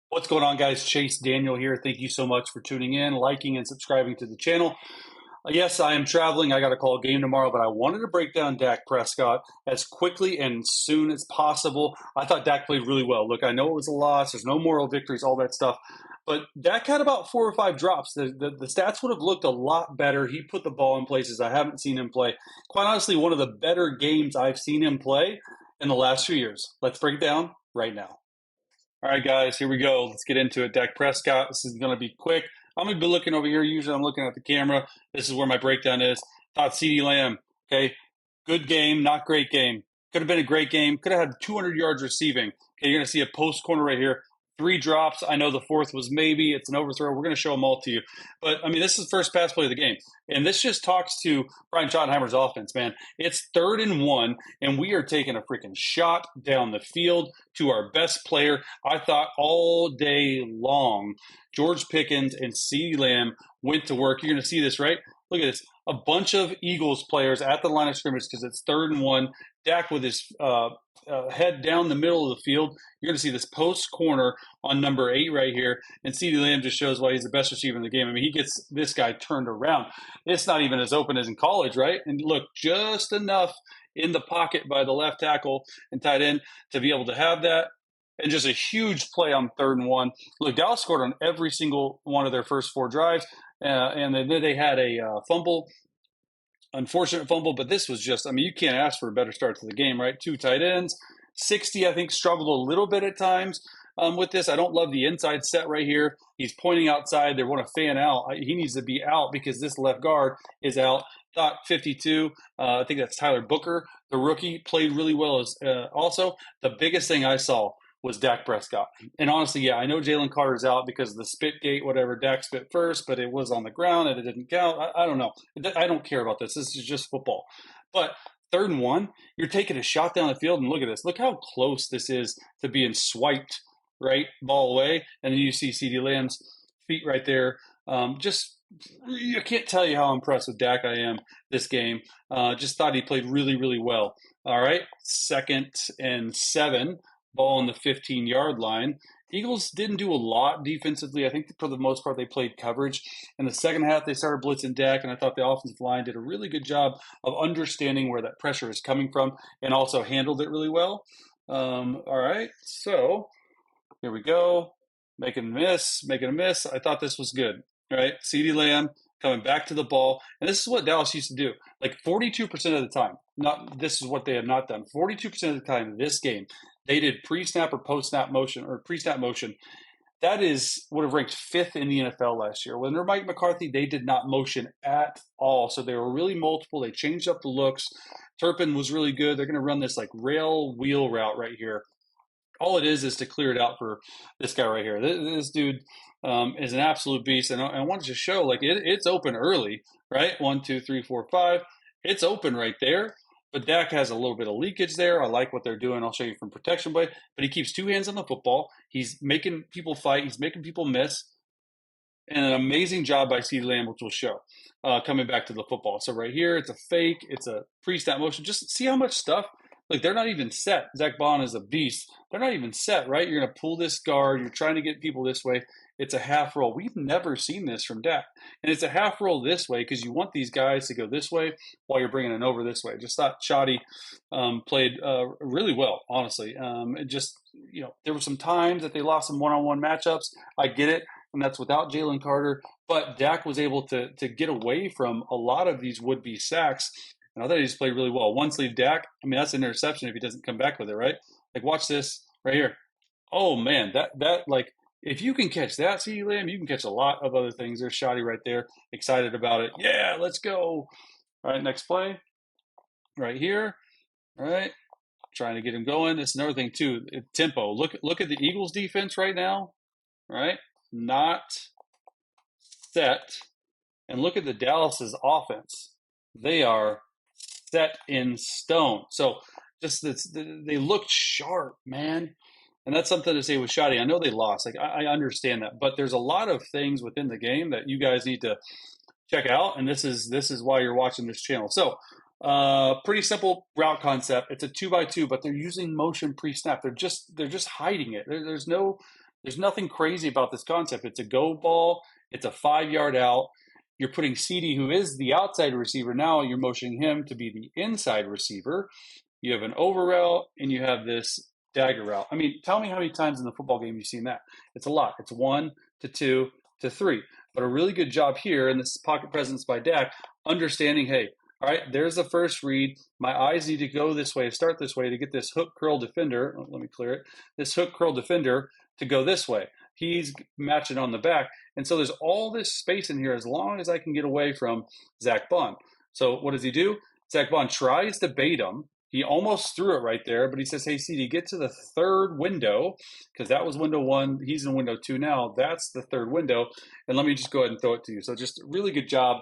What's going on, guys? Chase Daniel here. Thank you so much for tuning in, liking, and subscribing to the channel. Yes, I am traveling. I got to call a game tomorrow, but I wanted to break down Dak Prescott as quickly and soon as possible. I thought Dak played really well. Look, I know it was a loss. There's no moral victories, all that stuff. But Dak had about 4 or 5 drops. The stats would have looked a lot better. He put the ball in places I haven't seen him play. Quite honestly, one of the better games I've seen him play in the last few years. Let's break it down right now. All right, guys, here we go. Let's get into it. Dak Prescott. This is going to be quick. I'm going to be looking over here. Usually I'm looking at the camera. This is where my breakdown is. Thought CeeDee Lamb, okay, good game, not great game. Could have been a great game. Could have had 200 yards receiving. Okay, you're going to see a post corner right here. 3 drops. I know the fourth was maybe. It's an overthrow. We're going to show them all to you. But, I mean, this is the first pass play of the game. And this just talks to Brian Schottenheimer's offense, man. It's 3rd and 1, and we are taking a freaking shot down the field to our best player. I thought all day long, George Pickens and CeeDee Lamb went to work. You're going to see this, right? Look at this. A bunch of Eagles players at the line of scrimmage because it's 3rd and 1. Dak with his head down the middle of the field. You're going to see this post corner on number 8 right here. And CeeDee Lamb just shows why he's the best receiver in the game. I mean, he gets this guy turned around. It's not even as open as in college, right? And look, just enough in the pocket by the left tackle and tight end to be able to have that. And just a huge play on 3rd and 1. Look, Dallas scored on every single one of their first 4 drives. And then they had a fumble, unfortunate fumble, but this was just, I mean, you can't ask for a better start to the game, right? 2 tight ends. 60, I think, struggled a little bit at times with this. I don't love the inside set right here. He's pointing outside. They want to fan out. He needs to be out because this left guard is out. Thought 52. I think that's Tyler Booker, the rookie, played really well. As also, the biggest thing I saw was Dak Prescott. And honestly, yeah, I know Jalen Carter's out because of the spit gate, whatever. Dak spit first, but it was on the ground and it didn't count. I don't know. I don't care about this. This is just football. But 3rd and 1, you're taking a shot down the field, and look at this. Look how close this is to being swiped, right? Ball away. And then you see CeeDee Lamb's feet right there. Just, I can't tell you how impressed with Dak I am this game. Just thought he played really, really well. All right, 2nd and 7. Ball on the 15-yard line. Eagles didn't do a lot defensively. I think for the most part they played coverage. In the second half, they started blitzing Dak, and I thought the offensive line did a really good job of understanding where that pressure is coming from and also handled it really well. All right, so here we go. Making a miss. I thought this was good. All right, CeeDee Lamb coming back to the ball. And this is what Dallas used to do. Like 42% of the time, not this is what they have not done. 42% of the time in this game, they did pre-snap or post-snap motion or pre-snap motion. That would have ranked 5th in the NFL last year. When they're Mike McCarthy, they did not motion at all. So they were really multiple. They changed up the looks. Turpin was really good. They're going to run this like rail wheel route right here. All it is to clear it out for this guy right here. This dude is an absolute beast, and I wanted to show like it's open early, right? 1, 2, 3, 4, 5. It's open right there, but Dak has a little bit of leakage there. I like what they're doing. I'll show you from protection play, but he keeps 2 hands on the football. He's making people fight. He's making people miss. And an amazing job by CeeDee Lamb, which we'll show coming back to the football. So right here, it's a fake. It's a pre-snap motion. Just see how much stuff. Like, they're not even set. Zach Bond is a beast. They're not even set, right? You're going to pull this guard. You're trying to get people this way. It's a half roll. We've never seen this from Dak. And it's a half roll this way because you want these guys to go this way while you're bringing it over this way. Just thought Shoddy played really well, honestly. It just, there were some times that they lost some one-on-one matchups. I get it, and that's without Jalen Carter. But Dak was able to get away from a lot of these would-be sacks. And I thought he just played really well. One sleeve Dak, I mean, that's an interception if he doesn't come back with it, right? Like, watch this right here. Oh, man, that like, if you can catch that, CeeDee Lamb, you can catch a lot of other things. There's Shoddy right there, excited about it. Yeah, let's go. All right, next play. Right here. All right, trying to get him going. It's another thing, too, tempo. Look at the Eagles defense right now, right? Not set. And look at the Dallas's offense. They are set in stone. So just they looked sharp, man. And that's something to say with Shoddy. I know they lost. Like, I understand that. But there's a lot of things within the game that you guys need to check out. And this is why you're watching this channel. So pretty simple route concept. It's a 2x2, but they're using motion pre-snap. They're just hiding it. There's no There's nothing crazy about this concept. It's a go ball. It's a 5 yard out. You're putting CD, who is the outside receiver. Now you're motioning him to be the inside receiver. You have an over route, and you have this dagger route. I mean, tell me how many times in the football game you've seen that. It's a lot. It's 1 to 2 to 3. But a really good job here, and this pocket presence by Dak, understanding, hey, all right, there's the first read. My eyes need to go this way, start this way to get this hook curl defender. Oh, let me clear it. This hook curl defender to go this way. He's matching on the back. And so there's all this space in here as long as I can get away from Zach Bond. So what does he do? Zach Bond tries to bait him. He almost threw it right there, but he says, hey, CD, get to the third window, because that was window 1. He's in window 2 now. That's the third window. And let me just go ahead and throw it to you. So just a really good job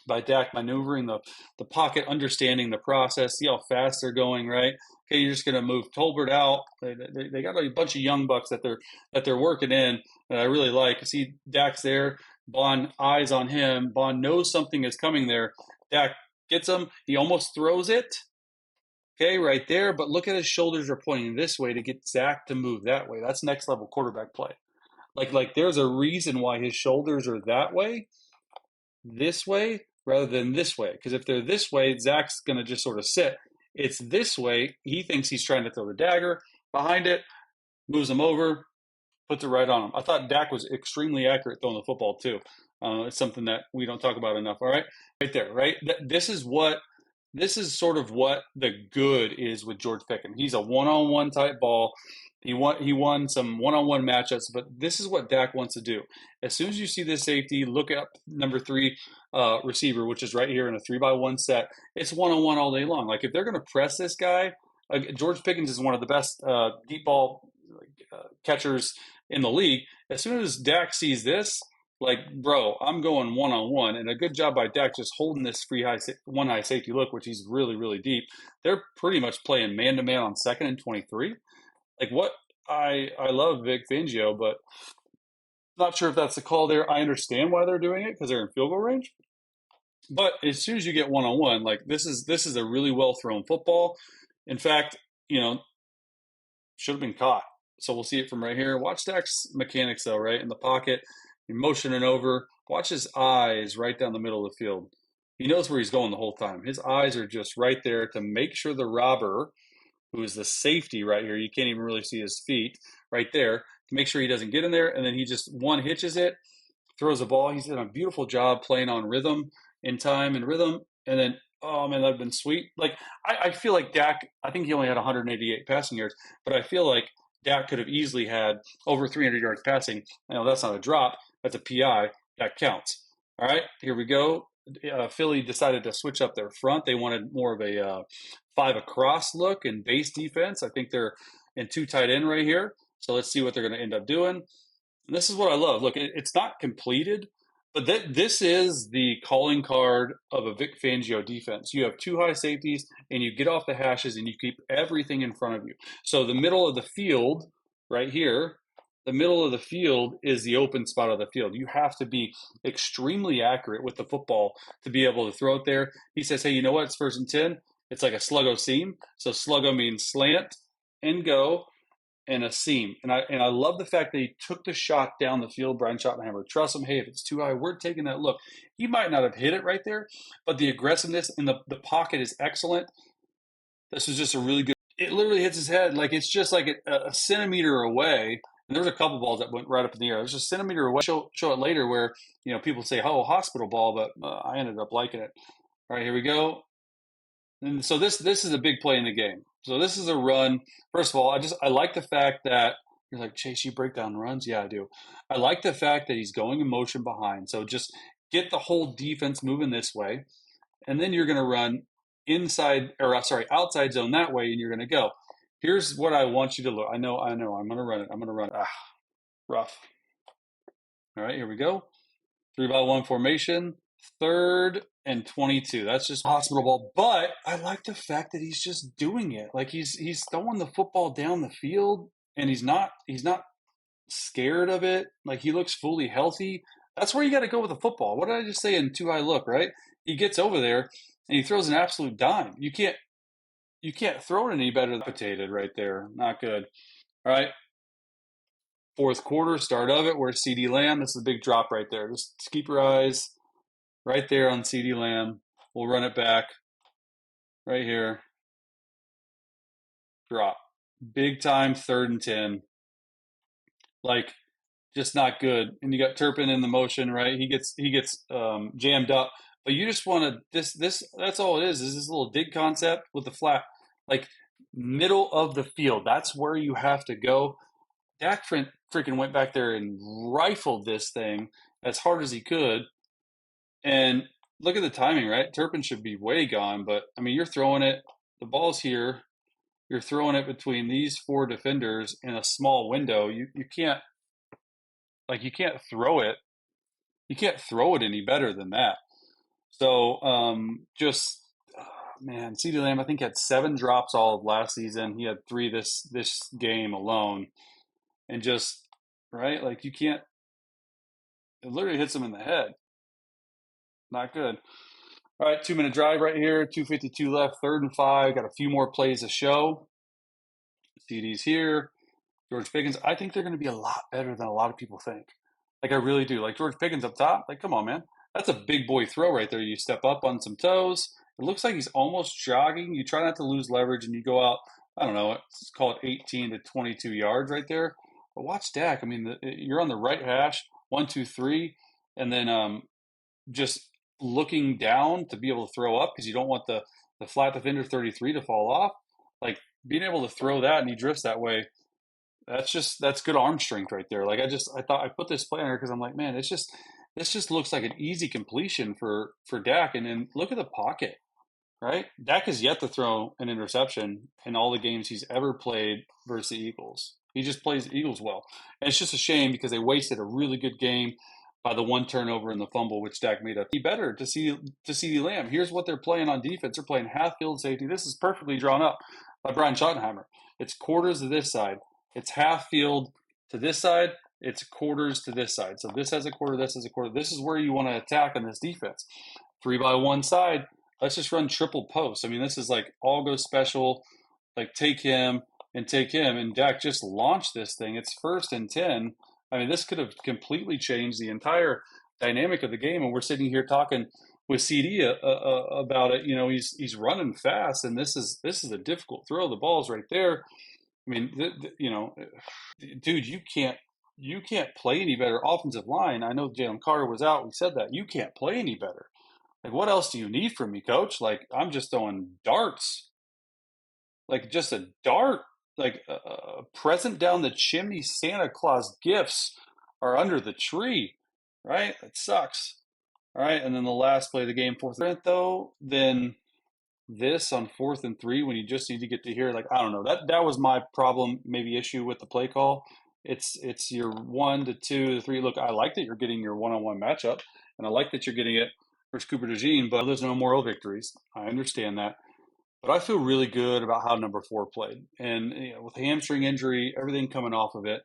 by Dak maneuvering the pocket, understanding the process, see how fast they're going, right? Okay, you're just going to move Tolbert out. They got a bunch of young bucks that they're working in that I really like. See Dak's there, Bond eyes on him. Bond knows something is coming there. Dak gets him. He almost throws it. Okay, right there. But look at his shoulders are pointing this way to get Zach to move that way. That's next level quarterback play. Like there's a reason why his shoulders are that way, this way, rather than this way. Because if they're this way, Zach's going to just sort of sit. It's this way. He thinks he's trying to throw the dagger behind it, moves him over, puts it right on him. I thought Dak was extremely accurate throwing the football too. It's something that we don't talk about enough. All right, right there, right. This is sort of what the good is with George Pickens. He's a one-on-one type ball. He won some one-on-one matchups, but this is what Dak wants to do. As soon as you see this safety, look up number 3 receiver, which is right here in a 3-by-1 set. It's one-on-one all day long. Like if they're going to press this guy, George Pickens is one of the best deep ball catchers in the league. As soon as Dak sees this, like, bro, I'm going one-on-one, and a good job by Dak just holding this free one high safety look, which he's really, really deep. They're pretty much playing man-to-man on 2nd and 23. Like what I love Vic Fangio, but not sure if that's the call there. I understand why they're doing it because they're in field goal range. But as soon as you get one-on-one, like this is a really well thrown football. In fact, should have been caught. So we'll see it from right here. Watch Dak's mechanics though, right in the pocket. You're motioning over. Watch his eyes right down the middle of the field. He knows where he's going the whole time. His eyes are just right there to make sure the robber, who is the safety right here, you can't even really see his feet right there, to make sure he doesn't get in there. And then he just hitches it, throws the ball. He's done a beautiful job playing on rhythm, in time and rhythm. And then, oh man, that'd been sweet. Like I feel like Dak, I think he only had 188 passing yards, but I feel like Dak could have easily had over 300 yards passing. That's not a drop. That's a PI. That counts. All right, here we go. Philly decided to switch up their front. They wanted more of a 5 across look and base defense. I think they're in 2 tight end right here. So let's see what they're going to end up doing. And this is what I love. Look, it's not completed, but this is the calling card of a Vic Fangio defense. You have 2 high safeties, and you get off the hashes, and you keep everything in front of you. So the middle of the field right here, the middle of the field is the open spot of the field. You have to be extremely accurate with the football to be able to throw it there. He says, hey, you know what? It's 1st and 10. It's like a sluggo seam. So sluggo means slant and go and a seam. And I love the fact that he took the shot down the field. Brian Schottenheimer, trust him. Hey, if it's too high, we're taking that look. He might not have hit it right there, but the aggressiveness in the pocket is excellent. This is just a really good. It literally hits his head. Like it's just like a centimeter away. And there was a couple balls that went right up in the air. It was just a centimeter away. Show it later where, people say, oh, hospital ball, but I ended up liking it. All right, here we go. And so this is a big play in the game. So this is a run. First of all, I like the fact that you're like, Chase, you break down runs? Yeah, I do. I like the fact that he's going in motion behind. So just get the whole defense moving this way. And then you're going to run outside zone that way, and you're going to go. Here's what I want you to look. I know. I'm going to run it. Rough. All right, here we go. 3-by-1 formation. 3rd and 22. That's just hospital ball. But I like the fact that he's just doing it. Like he's throwing the football down the field, and he's not scared of it. Like he looks fully healthy. That's where you got to go with the football. What did I just say in 2 high look, right? He gets over there and he throws an absolute dime. You can't throw it any better than potato right there. Not good. All right. fourth quarter, start of it, where's CD Lamb? This is a big drop right there. Just keep your eyes right there on CD Lamb. We'll run it back right here. Drop. Big time 3rd and 10. Like, just not good. And you got Turpin in the motion, right? He gets jammed up. But you just want to this that's all it is this little dig concept with the flat, like middle of the field. That's where you have to go. Dak freaking went back there and rifled this thing as hard as he could. And look at the timing, right? Turpin should be way gone, but I mean, you're throwing it. The ball's here. You're throwing it between these four defenders in a small window. You can't you can't throw it. You can't throw it any better than that. So just man, CeeDee Lamb I think had 7 drops all of last season. He had 3 this game alone, and just right like you can't. It literally hits him in the head. Not good. All right, 2-minute drive right here. 2:52 left. 3rd and 5. Got a few more plays to show. CD's here. George Pickens. I think they're going to be a lot better than a lot of people think. Like I really do. Like George Pickens up top. Like come on, man. That's a big boy throw right there. You step up on some toes. It looks like he's almost jogging. You try not to lose leverage, and you go out. I don't know. Let's call it 18 to 22 yards right there. But watch Dak. I mean, you're on the right hash. 1, 2, 3, and then just looking down to be able to throw up because you don't want the flat defender 33 to fall off. Like being able to throw that and he drifts that way. That's good arm strength right there. Like I thought I put this play on here because I'm like, man, this just looks like an easy completion for Dak. And then look at the pocket, right? Dak has yet to throw an interception in all the games he's ever played versus the Eagles. He just plays the Eagles well. And it's just a shame because they wasted a really good game by the 1 turnover and the fumble, which Dak made up. Be better to see CeeDee Lamb. Here's what they're playing on defense. They're playing half field safety. This is perfectly drawn up by Brian Schottenheimer. It's quarters to this side. It's half field to this side. It's quarters to this side. So this has a quarter. This has a quarter. This is where you want to attack on this defense. 3 by 1 side. Let's just run triple post. I mean, this is like all go special. Like take him and take him. And Dak just launched this thing. It's 1st and 10. I mean, this could have completely changed the entire dynamic of the game. And we're sitting here talking with CD about it. You know, he's running fast, and this is a difficult throw. The ball's right there. I mean, dude, you can't play any better offensive line. I know Jalen Carter was out. We said that you can't play any better. Like, what else do you need from me, coach? Like, I'm just throwing darts, like just a dart, like a present down the chimney. Santa Claus gifts are under the tree, right? It sucks. All right, and then the last play of the game, 4th though, then this on 4th and 3 when you just need to get to here. Like I don't know, that was my problem, maybe issue with the play call. It's your 1 to 2 to 3. Look, I like that you're getting your one-on-one matchup, and I like that you're getting it versus Cooper DeJean, but there's no moral victories. I understand that. But I feel really good about how number 4 played. And with the hamstring injury, everything coming off of it,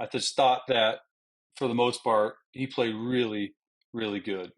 I just thought that for the most part, he played really, really good.